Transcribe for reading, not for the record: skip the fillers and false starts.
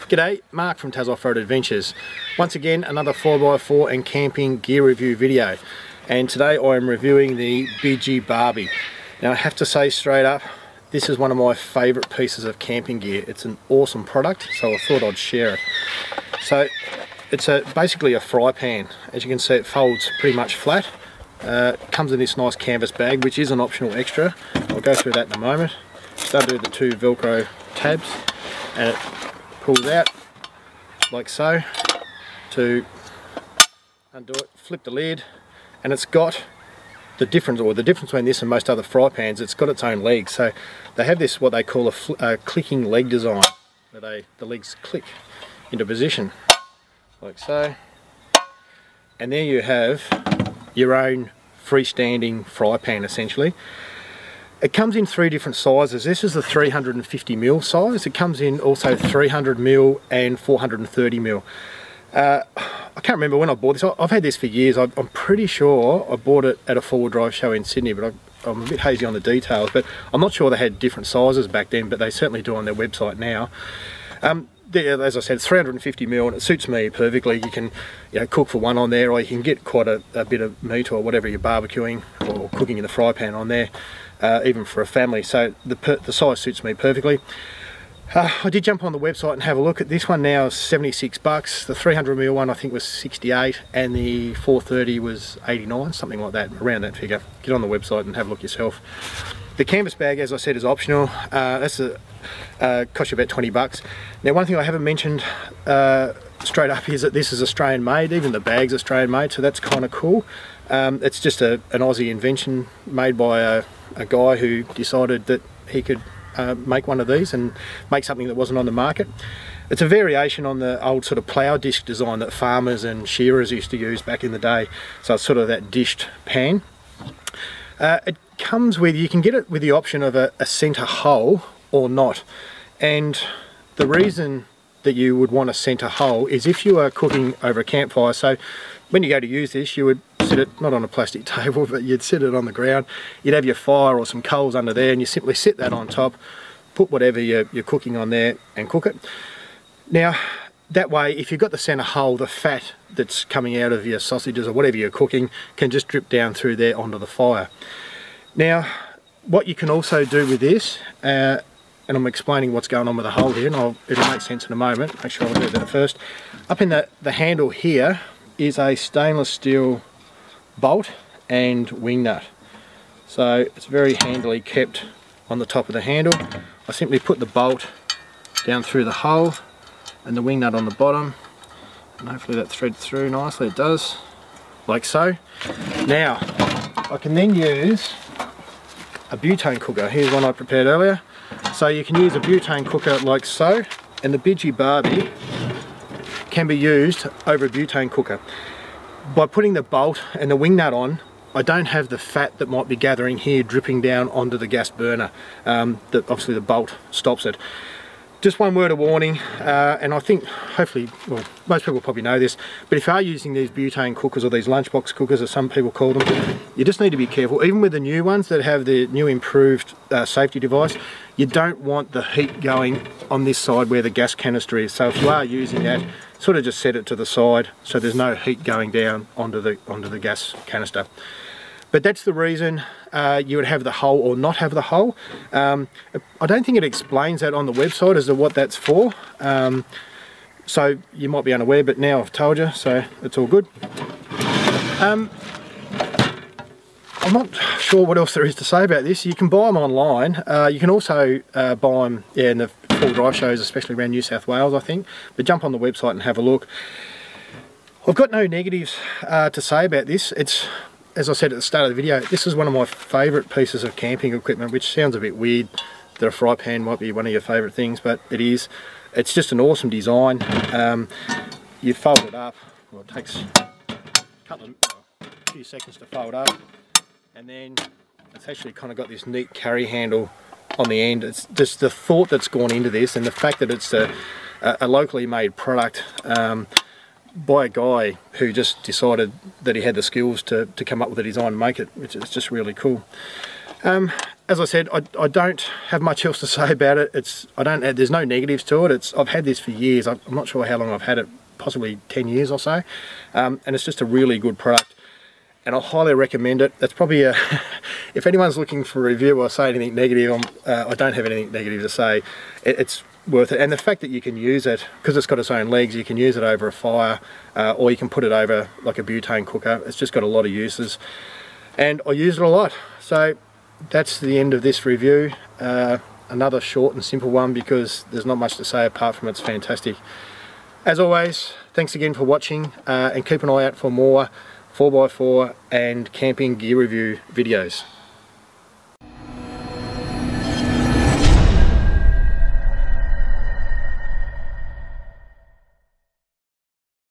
G'day, Mark from Tas Off-Road Adventures. Once again, another 4x4 and camping gear review video. And today I am reviewing the BG Barbie. Now I have to say straight up, this is one of my favourite pieces of camping gear. It's an awesome product, so I thought I'd share it. So it's basically a fry pan. As you can see, it folds pretty much flat. Comes in this nice canvas bag, which is an optional extra. I'll go through that in a moment. Start to do the two Velcro tabs, and it pulls out like so to undo it, flip the lid, and it's got the difference between this and most other fry pans. It's got its own legs, so they have this what they call a clicking leg design, where the legs click into position like so, and there you have your own freestanding fry pan essentially. It comes in three different sizes. This is the 350mm size. It comes in also 300mm and 430mm. I can't remember when I bought this. I've had this for years. I'm pretty sure I bought it at a four-wheel drive show in Sydney, but I'm a bit hazy on the details. But I'm not sure they had different sizes back then, but they certainly do on their website now. As I said, it's 350mm and it suits me perfectly. You can cook for one on there, or you can get quite a bit of meat or whatever you're barbecuing or cooking in the fry pan on there. Even for a family, so the size suits me perfectly. I did jump on the website and have a look at this one. Now is $76. The 300mm one I think was 68, and the 430 was 89, something like that, around that figure. Get on the website and have a look yourself. The canvas bag, as I said, is optional. That's cost you about $20. Now, one thing I haven't mentioned straight up is that this is Australian made. Even the bag's Australian made, so that's kind of cool. It's just an Aussie invention made by a guy who decided that he could make one of these and make something that wasn't on the market. It's a variation on the old sort of plough disc design that farmers and shearers used to use back in the day. So it's sort of that dished pan. It comes with, you can get it with the option of a centre hole or not. And the reason that you would want a centre hole is if you are cooking over a campfire. So when you go to use this, you would sit it not on a plastic table, but you'd sit it on the ground. You'd have your fire or some coals under there, and you simply sit that on top, put whatever you're cooking on there and cook it. Now that way, if you've got the centre hole, the fat that's coming out of your sausages or whatever you're cooking can just drip down through there onto the fire. Now what you can also do with this, and I'm explaining what's going on with the hole here, and it'll make sense in a moment. Make sure I'll do that first. Up in the handle here is a stainless steel bolt and wing nut. So it's very handily kept on the top of the handle. I simply put the bolt down through the hole and the wing nut on the bottom, and hopefully that threads through nicely. It does, like so. Now I can then use a butane cooker. Here's one I prepared earlier. So you can use a butane cooker like so, and the BG Barbie can be used over a butane cooker. By putting the bolt and the wing nut on, I don't have the fat that might be gathering here dripping down onto the gas burner. Obviously the bolt stops it. Just one word of warning, and I think hopefully, well, most people probably know this, but if you are using these butane cookers or these lunchbox cookers as some people call them, you just need to be careful. Even with the new ones that have the new improved safety device, you don't want the heat going on this side where the gas canister is. So if you are using that, sort of just set it to the side so there's no heat going down onto the gas canister. But that's the reason you would have the hole or not have the hole. I don't think it explains that on the website as to what that's for. So you might be unaware, but now I've told you, so it's all good. I'm not sure what else there is to say about this. You can buy them online. You can also buy them in the full drive shows, especially around New South Wales, I think. But jump on the website and have a look. I've got no negatives to say about this. It's, as I said at the start of the video, this is one of my favourite pieces of camping equipment, which sounds a bit weird that a fry pan might be one of your favourite things, but it is. It's just an awesome design. You fold it up, well, it takes a few seconds to fold up, and then it's actually kind of got this neat carry handle on the end. It's just the thought that's gone into this, and the fact that it's a locally made product by a guy who just decided that he had the skills to come up with a design and make it, which is just really cool. as I said, I don't have much else to say about it. There's no negatives to it. I've had this for years. I'm not sure how long I've had it, possibly 10 years or so, and it's just a really good product, and I highly recommend it. That's probably if anyone's looking for a review or say anything negative, I don't have anything negative to say. It's worth it, and the fact that you can use it, because it's got its own legs, you can use it over a fire, or you can put it over like a butane cooker. It's just got a lot of uses, and I use it a lot. So that's the end of this review. Another short and simple one, because there's not much to say apart from it's fantastic. As always, thanks again for watching, and keep an eye out for more 4x4 and camping gear review videos.